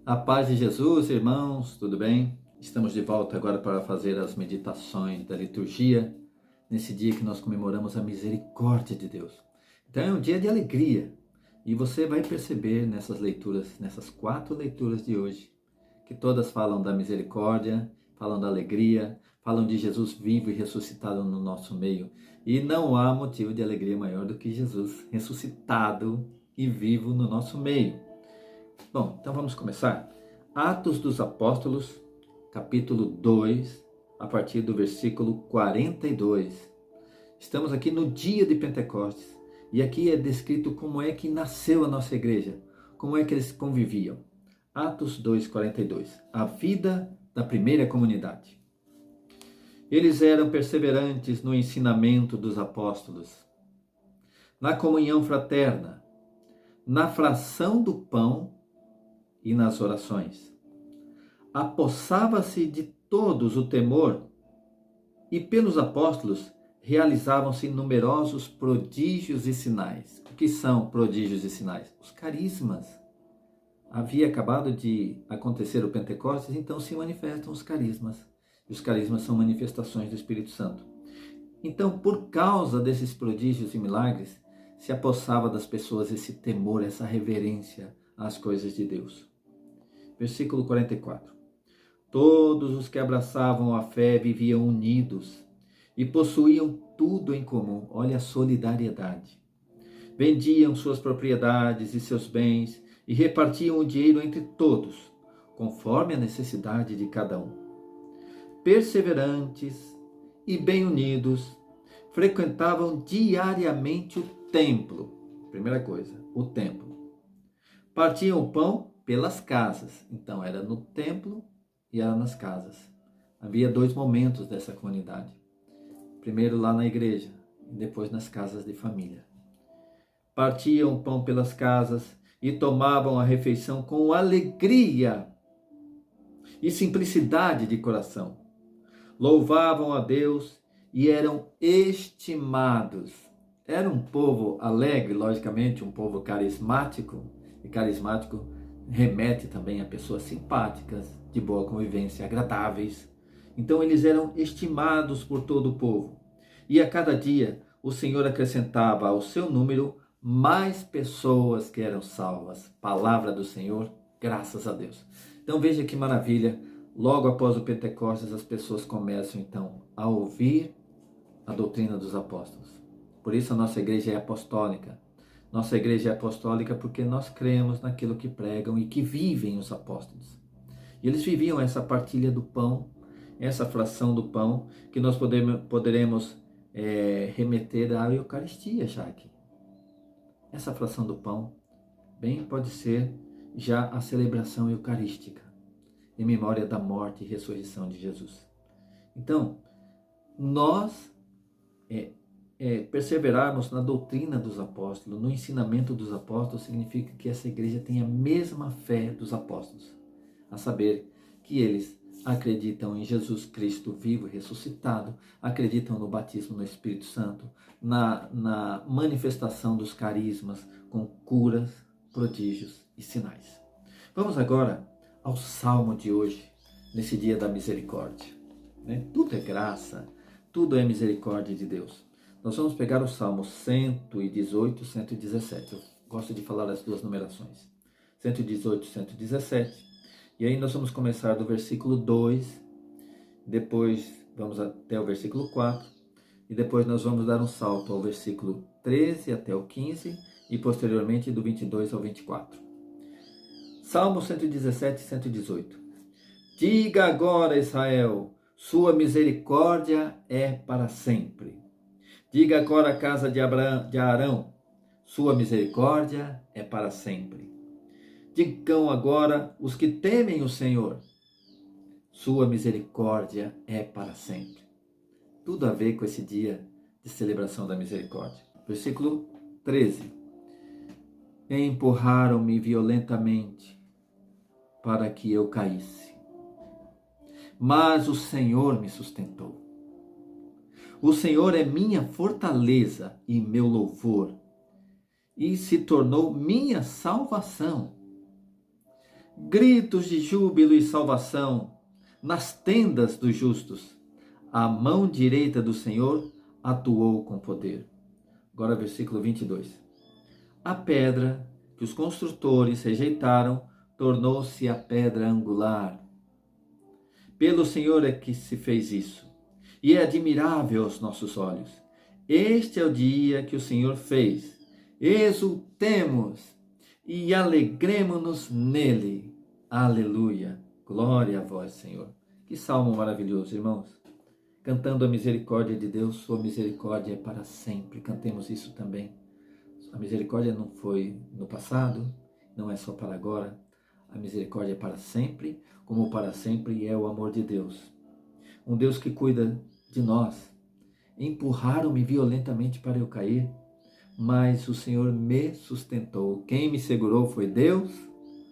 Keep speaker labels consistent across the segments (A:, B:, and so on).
A: A paz de Jesus, irmãos, tudo bem? Estamos de volta agora para fazer as meditações da liturgia, nesse dia que nós comemoramos a misericórdia de Deus. Então é um dia de alegria, e você vai perceber nessas leituras, nessas 4 leituras de hoje, que todas falam da misericórdia, falam da alegria, falam de Jesus vivo e ressuscitado no nosso meio. E não há motivo de alegria maior do que Jesus ressuscitado e vivo no nosso meio. Bom, então vamos começar. Atos dos Apóstolos, capítulo 2, a partir do versículo 42. Estamos aqui no dia de Pentecostes e aqui é descrito como é que nasceu a nossa igreja, como é que eles conviviam. Atos 2, 42. A vida da primeira comunidade. Eles eram perseverantes no ensinamento dos apóstolos, na comunhão fraterna, na fração do pão e nas orações. Apossava-se de todos o temor, e pelos apóstolos realizavam-se numerosos prodígios e sinais. O que são prodígios e sinais? Os carismas. Havia acabado de acontecer o Pentecostes, então se manifestam os carismas. E os carismas são manifestações do Espírito Santo. Então, por causa desses prodígios e milagres, se apossava das pessoas esse temor, essa reverência às coisas de Deus. Versículo 44. Todos os que abraçavam a fé viviam unidos e possuíam tudo em comum. Olha a solidariedade. Vendiam suas propriedades e seus bens e repartiam o dinheiro entre todos, conforme a necessidade de cada um. Perseverantes e bem unidos, frequentavam diariamente o templo. Primeira coisa, o templo. Partiam o pão pelas casas. Então era no templo e era nas casas. Havia 2 momentos dessa comunidade. Primeiro lá na igreja e depois nas casas de família. Partiam o pão pelas casas e tomavam a refeição com alegria e simplicidade de coração. Louvavam a Deus e eram estimados. Era um povo alegre, logicamente, um povo carismático, e carismático remete também a pessoas simpáticas, de boa convivência, agradáveis. Então eles eram estimados por todo o povo. E a cada dia o Senhor acrescentava ao seu número mais pessoas que eram salvas. Palavra do Senhor, graças a Deus. Então veja que maravilha, logo após o Pentecostes as pessoas começam então a ouvir a doutrina dos apóstolos. Por isso a nossa igreja é apostólica. Nossa igreja é apostólica porque nós cremos naquilo que pregam e que vivem os apóstolos. E eles viviam essa partilha do pão, essa fração do pão, que nós poderemos remeter à Eucaristia já aqui. Essa fração do pão bem pode ser já a celebração eucarística, em memória da morte e ressurreição de Jesus. Então, nós perseverarmos na doutrina dos apóstolos, no ensinamento dos apóstolos, significa que essa igreja tem a mesma fé dos apóstolos, a saber que eles acreditam em Jesus Cristo vivo e ressuscitado, acreditam no batismo no Espírito Santo, na manifestação dos carismas com curas, prodígios e sinais. Vamos agora ao Salmo de hoje, nesse dia da misericórdia. Tudo é graça, tudo é misericórdia de Deus. Nós vamos pegar o Salmo 118 e 117. Eu gosto de falar as 2 numerações. 118 e 117. E aí nós vamos começar do versículo 2, depois vamos até o versículo 4, e depois nós vamos dar um salto ao versículo 13 até o 15, e posteriormente do 22 ao 24. Salmo 117 e 118. Diga agora, Israel, sua misericórdia é para sempre. Diga agora a casa de Arão, sua misericórdia é para sempre. Digam agora os que temem o Senhor, sua misericórdia é para sempre. Tudo a ver com esse dia de celebração da misericórdia. Versículo 13. Empurraram-me violentamente para que eu caísse, mas o Senhor me sustentou. O Senhor é minha fortaleza e meu louvor, e se tornou minha salvação. gritos de júbilo e salvação nas tendas dos justos. A mão direita do Senhor atuou com poder. Agora versículo 22. A pedra que os construtores rejeitaram tornou-se a pedra angular. Pelo Senhor é que se fez isso, e é admirável aos nossos olhos. Este é o dia que o Senhor fez. Exultemos e alegremo-nos nele. Aleluia. Glória a vós, Senhor. Que salmo maravilhoso, irmãos. Cantando a misericórdia de Deus, sua misericórdia é para sempre. Cantemos isso também. A misericórdia não foi no passado, não é só para agora. A misericórdia é para sempre, como para sempre é o amor de Deus. Um Deus que cuida de nós. Empurraram-me violentamente para eu cair, mas o Senhor me sustentou. Quem me segurou foi Deus,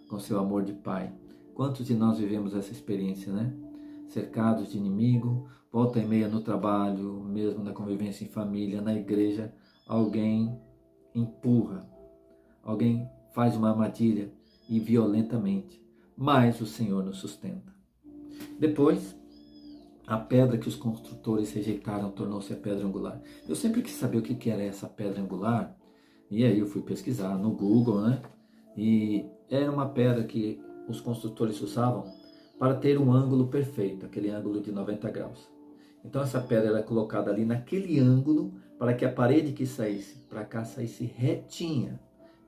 A: com seu amor de Pai. Quantos de nós vivemos essa experiência, né? Cercados de inimigo, volta e meia no trabalho, mesmo na convivência em família, na igreja, alguém empurra, alguém faz uma armadilha e violentamente, mas o Senhor nos sustenta. Depois, a pedra que os construtores rejeitaram tornou-se a pedra angular. Eu sempre quis saber o que era essa pedra angular, e aí eu fui pesquisar no Google, né? E era uma pedra que os construtores usavam para ter um ângulo perfeito, aquele ângulo de 90 graus. Então essa pedra era colocada ali naquele ângulo para que a parede que saísse para cá saísse retinha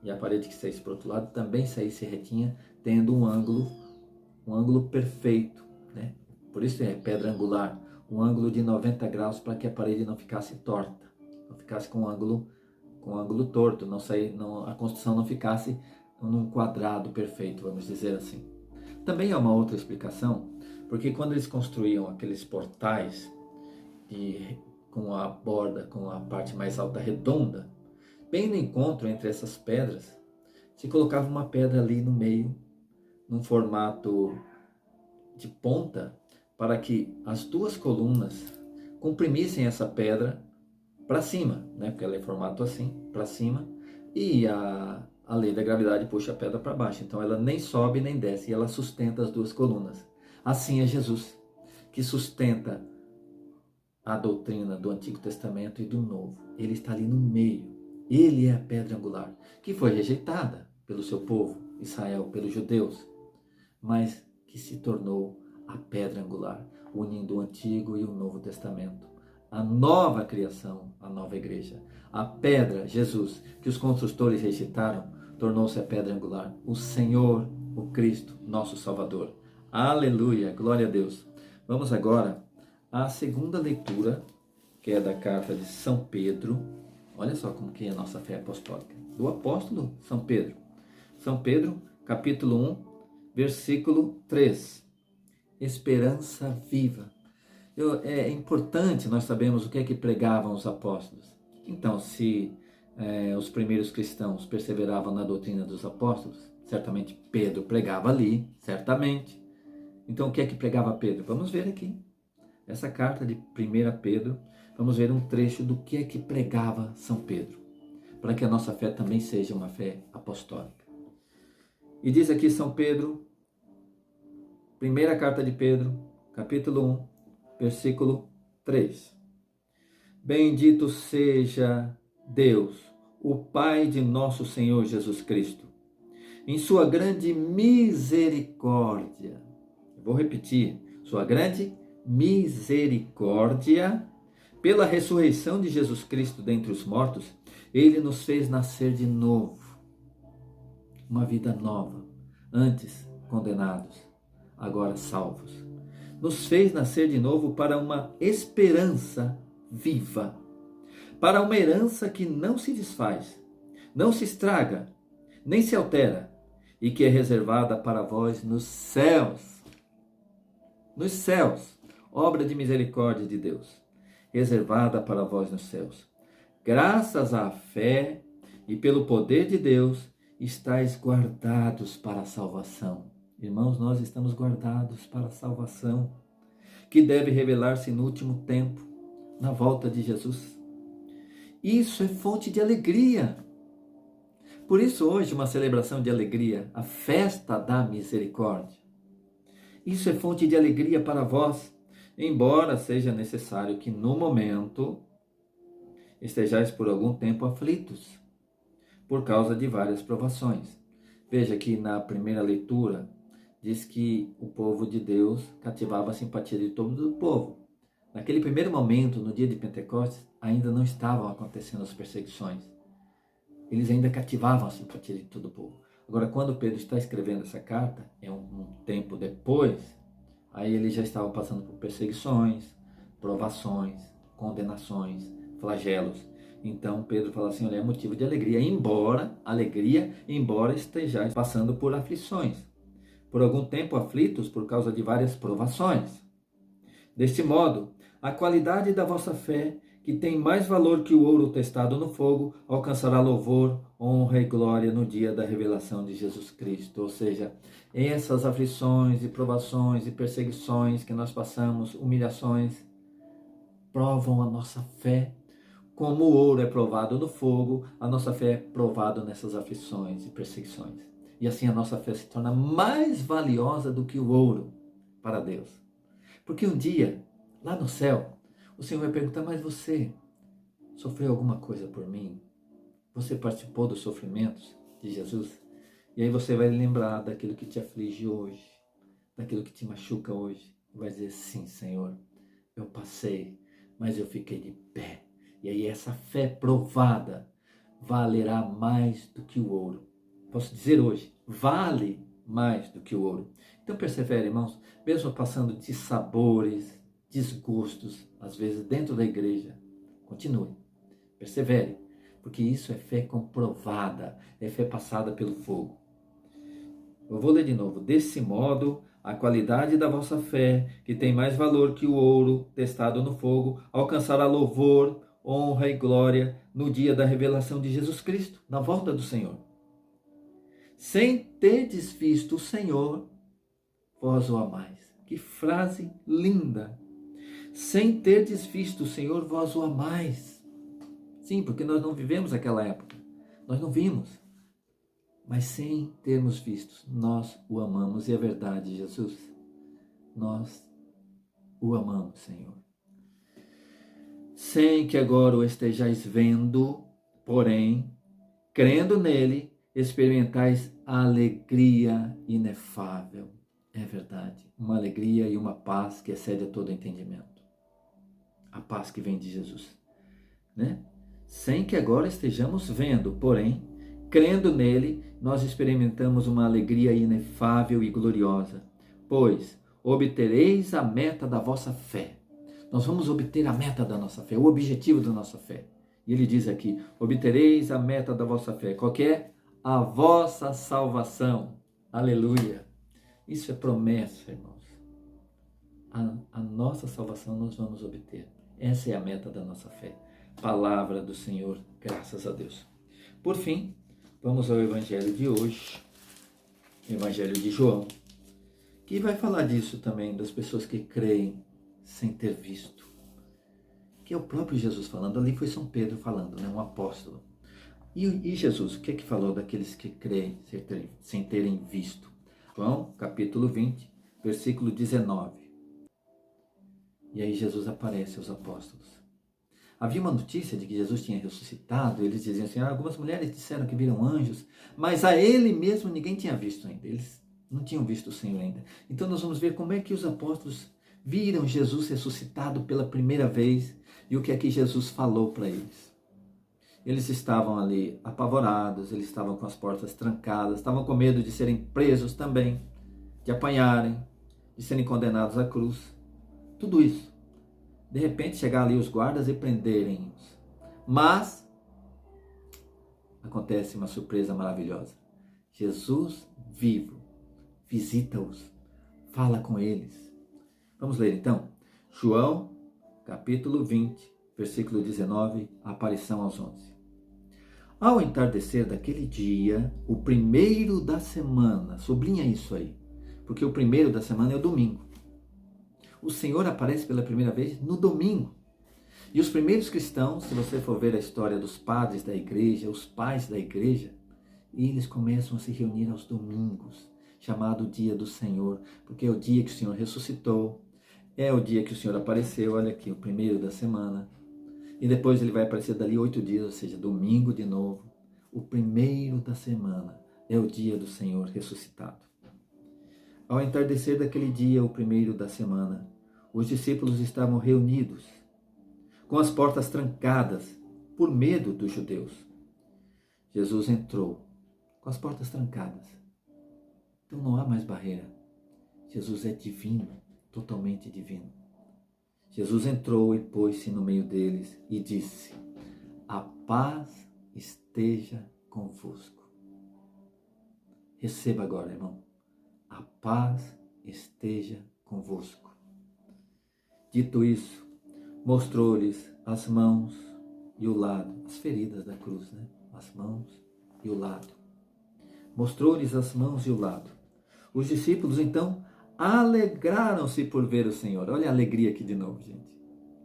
A: e a parede que saísse para o outro lado também saísse retinha, tendo um ângulo perfeito, né? Por isso é pedra angular, um ângulo de 90 graus para que a parede não ficasse torta, não ficasse com ângulo torto, a construção não ficasse num quadrado perfeito, vamos dizer assim. Também há uma outra explicação, porque quando eles construíam aqueles portais com a borda, com a parte mais alta redonda, bem no encontro entre essas pedras, se colocava uma pedra ali no meio, num formato de ponta, para que as duas colunas comprimissem essa pedra para cima, né? Porque ela é em formato assim, para cima, e a lei da gravidade puxa a pedra para baixo, então ela nem sobe nem desce, e ela sustenta as duas colunas. Assim é Jesus, que sustenta a doutrina do Antigo Testamento e do Novo. Ele está ali no meio. Ele é a pedra angular, que foi rejeitada pelo seu povo, Israel, pelos judeus, mas que se tornou a pedra angular, unindo o Antigo e o Novo Testamento. A nova criação, a nova igreja. A pedra, Jesus, que os construtores rejeitaram, tornou-se a pedra angular. O Senhor, o Cristo, nosso Salvador. Aleluia, glória a Deus. Vamos agora à segunda leitura, que é da carta de São Pedro. Olha só como que é a nossa fé apostólica. Do apóstolo São Pedro. São Pedro, capítulo 1, versículo 3. Esperança viva. É importante nós sabermos o que é que pregavam os apóstolos. Então, se os primeiros cristãos perseveravam na doutrina dos apóstolos, certamente Pedro pregava ali, certamente. Então, o que é que pregava Pedro? Vamos ver aqui. Essa carta de 1 Pedro, vamos ver um trecho do que é que pregava São Pedro, para que a nossa fé também seja uma fé apostólica. E diz aqui São Pedro, primeira carta de Pedro, capítulo 1, versículo 3. Bendito seja Deus, o Pai de nosso Senhor Jesus Cristo, em sua grande misericórdia. Vou repetir, sua grande misericórdia, pela ressurreição de Jesus Cristo dentre os mortos, ele nos fez nascer de novo, uma vida nova, antes condenados, agora salvos. Nos fez nascer de novo para uma esperança viva, para uma herança que não se desfaz, não se estraga, nem se altera, e que é reservada para vós nos céus. Nos céus, obra de misericórdia de Deus, reservada para vós nos céus. Graças à fé e pelo poder de Deus, estáis guardados para a salvação. Irmãos, nós estamos guardados para a salvação, que deve revelar-se no último tempo, na volta de Jesus. Isso é fonte de alegria Por isso hoje uma celebração de alegria, a festa da misericórdia. Isso é fonte de alegria para vós, embora seja necessário que no momento estejais por algum tempo aflitos, por causa de várias provações. Veja que na primeira leitura diz que o povo de Deus cativava a simpatia de todo o povo. Naquele primeiro momento, no dia de Pentecostes, ainda não estavam acontecendo as perseguições. Eles ainda cativavam a simpatia de todo o povo. Agora, quando Pedro está escrevendo essa carta, é um tempo depois, aí eles já estavam passando por perseguições, provações, condenações, flagelos. Então Pedro fala assim, olha, é motivo de embora estejais passando por aflições, por algum tempo aflitos por causa de várias provações. Deste modo, a qualidade da vossa fé, que tem mais valor que o ouro testado no fogo, alcançará louvor, honra e glória no dia da revelação de Jesus Cristo. Ou seja, essas aflições e provações e perseguições que nós passamos, humilhações, provam a nossa fé. Como o ouro é provado no fogo, a nossa fé é provada nessas aflições e perseguições. E assim a nossa fé se torna mais valiosa do que o ouro para Deus. Porque um dia, lá no céu, o Senhor vai perguntar, mas você sofreu alguma coisa por mim? Você participou dos sofrimentos de Jesus? E aí você vai lembrar daquilo que te aflige hoje, daquilo que te machuca hoje. E vai dizer, sim, Senhor, eu passei, mas eu fiquei de pé. E aí essa fé provada valerá mais do que o ouro. Posso dizer hoje, vale mais do que o ouro. Então persevere, irmãos, mesmo passando de sabores, desgostos, às vezes dentro da igreja, continue, persevere, porque isso é fé comprovada, é fé passada pelo fogo. Eu vou ler de novo. Desse modo, a qualidade da vossa fé, que tem mais valor que o ouro testado no fogo, alcançará louvor, honra e glória no dia da revelação de Jesus Cristo, na volta do Senhor. Sem terdes visto o Senhor, vós o amais. Que frase linda! Sem terdes visto o Senhor, vós o amais. Sim, porque nós não vivemos aquela época. Nós não vimos. Mas sem termos visto, nós o amamos. E é verdade, Jesus. Nós o amamos, Senhor. Sem que agora o estejais vendo, porém, crendo nele, experimentais a alegria inefável. É verdade. Uma alegria e uma paz que excede a todo entendimento. A paz que vem de Jesus, né? Sem que agora estejamos vendo, porém, crendo nele, nós experimentamos uma alegria inefável e gloriosa, pois obtereis a meta da vossa fé. Nós vamos obter a meta da nossa fé, o objetivo da nossa fé. E ele diz aqui, obtereis a meta da vossa fé. Qual que é? A vossa salvação. Aleluia. Isso é promessa, irmãos. A nossa salvação nós vamos obter. Essa é a meta da nossa fé. Palavra do Senhor, graças a Deus. Por fim, vamos ao evangelho de hoje, evangelho de João, que vai falar disso também, das pessoas que creem sem ter visto. Que é o próprio Jesus falando, ali foi São Pedro falando, né, um apóstolo. E Jesus, o que é que falou daqueles que creem sem terem visto? João, capítulo 20, versículo 19. E aí Jesus aparece aos apóstolos. Havia uma notícia de que Jesus tinha ressuscitado. Eles diziam assim, algumas mulheres disseram que viram anjos, mas a ele mesmo ninguém tinha visto ainda. Eles não tinham visto o Senhor ainda. Então nós vamos ver como é que os apóstolos viram Jesus ressuscitado pela primeira vez e o que é que Jesus falou para eles. Eles estavam ali apavorados, eles estavam com as portas trancadas, estavam com medo de serem presos também, de apanharem, de serem condenados à cruz. Tudo isso. De repente chegar ali os guardas e prenderem-os. Mas acontece uma surpresa maravilhosa. Jesus vivo visita-os, fala com eles. Vamos ler então. João, capítulo 20, versículo 19, a aparição aos 11. Ao entardecer daquele dia, o primeiro da semana, sublinha isso aí, porque o primeiro da semana é o domingo. O Senhor aparece pela primeira vez no domingo. E os primeiros cristãos, se você for ver a história dos padres da igreja, os pais da igreja, E eles começam a se reunir aos domingos, chamado Dia do Senhor, porque é o dia que o Senhor ressuscitou, é o dia que o Senhor apareceu, olha aqui, o primeiro da semana. E depois ele vai aparecer dali 8 dias, ou seja, domingo de novo. O primeiro da semana é o dia do Senhor ressuscitado. Ao entardecer daquele dia, o primeiro da semana, os discípulos estavam reunidos, com as portas trancadas, por medo dos judeus. Jesus entrou, com as portas trancadas. Então não há mais barreira. Jesus é divino, totalmente divino. Jesus entrou e pôs-se no meio deles e disse: a paz esteja convosco. Receba agora, irmão. A paz esteja convosco. Dito isso, mostrou-lhes as mãos e o lado, as feridas da cruz, né? As mãos e o lado. Mostrou-lhes as mãos e o lado. Os discípulos, então, alegraram-se por ver o Senhor. Olha a alegria aqui de novo, gente.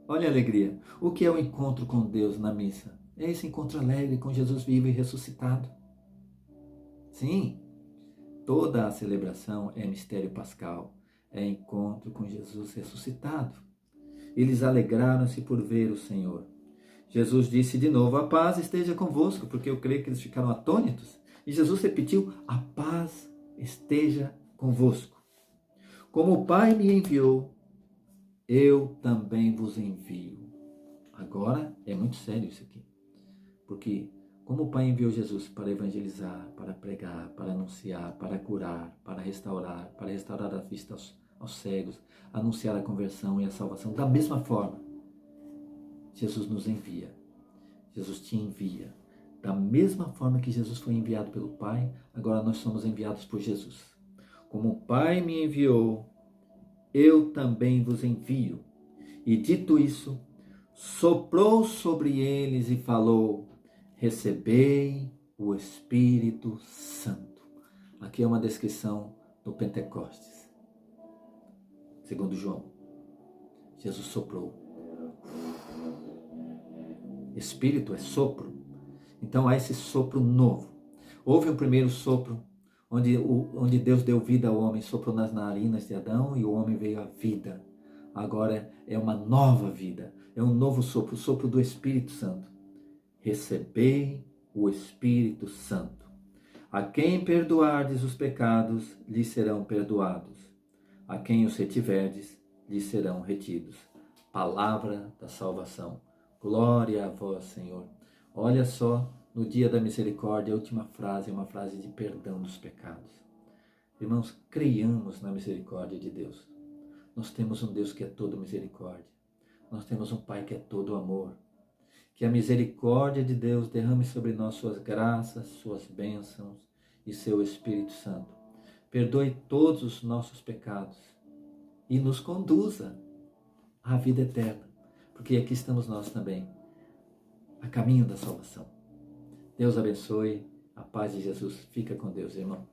A: Olha a alegria. O que é o encontro com Deus na missa? É esse encontro alegre com Jesus vivo e ressuscitado. Sim, toda a celebração é mistério pascal. É encontro com Jesus ressuscitado. Eles alegraram-se por ver o Senhor. Jesus disse de novo: a paz esteja convosco, porque eu creio que eles ficaram atônitos. E Jesus repetiu: a paz esteja convosco. Como o Pai me enviou, eu também vos envio. Agora é muito sério isso aqui. Porque como o Pai enviou Jesus para evangelizar, para pregar, para anunciar, para curar, para restaurar a vista aos cegos, anunciar a conversão e a salvação, da mesma forma, Jesus nos envia. Jesus te envia. Da mesma forma que Jesus foi enviado pelo Pai, agora nós somos enviados por Jesus. Como o Pai me enviou, eu também vos envio. E dito isso, soprou sobre eles e falou: recebei o Espírito Santo. Aqui é uma descrição do Pentecostes. Segundo João, Jesus soprou. Espírito é sopro. Então há esse sopro novo. Houve um primeiro sopro, onde Deus deu vida ao homem, soprou nas narinas de Adão e o homem veio à vida. Agora é uma nova vida, é um novo sopro, o sopro do Espírito Santo. Recebei o Espírito Santo. A quem perdoardes os pecados, lhes serão perdoados. A quem os retiverdes, lhes serão retidos. Palavra da salvação. Glória a vós, Senhor. Olha só, no dia da misericórdia, a última frase é uma frase de perdão dos pecados. Irmãos, creiamos na misericórdia de Deus. Nós temos um Deus que é todo misericórdia. Nós temos um Pai que é todo amor. Que a misericórdia de Deus derrame sobre nós suas graças, suas bênçãos e seu Espírito Santo. Perdoe todos os nossos pecados e nos conduza à vida eterna. Porque aqui estamos nós também, a caminho da salvação. Deus abençoe, a paz de Jesus. Fica com Deus, irmão.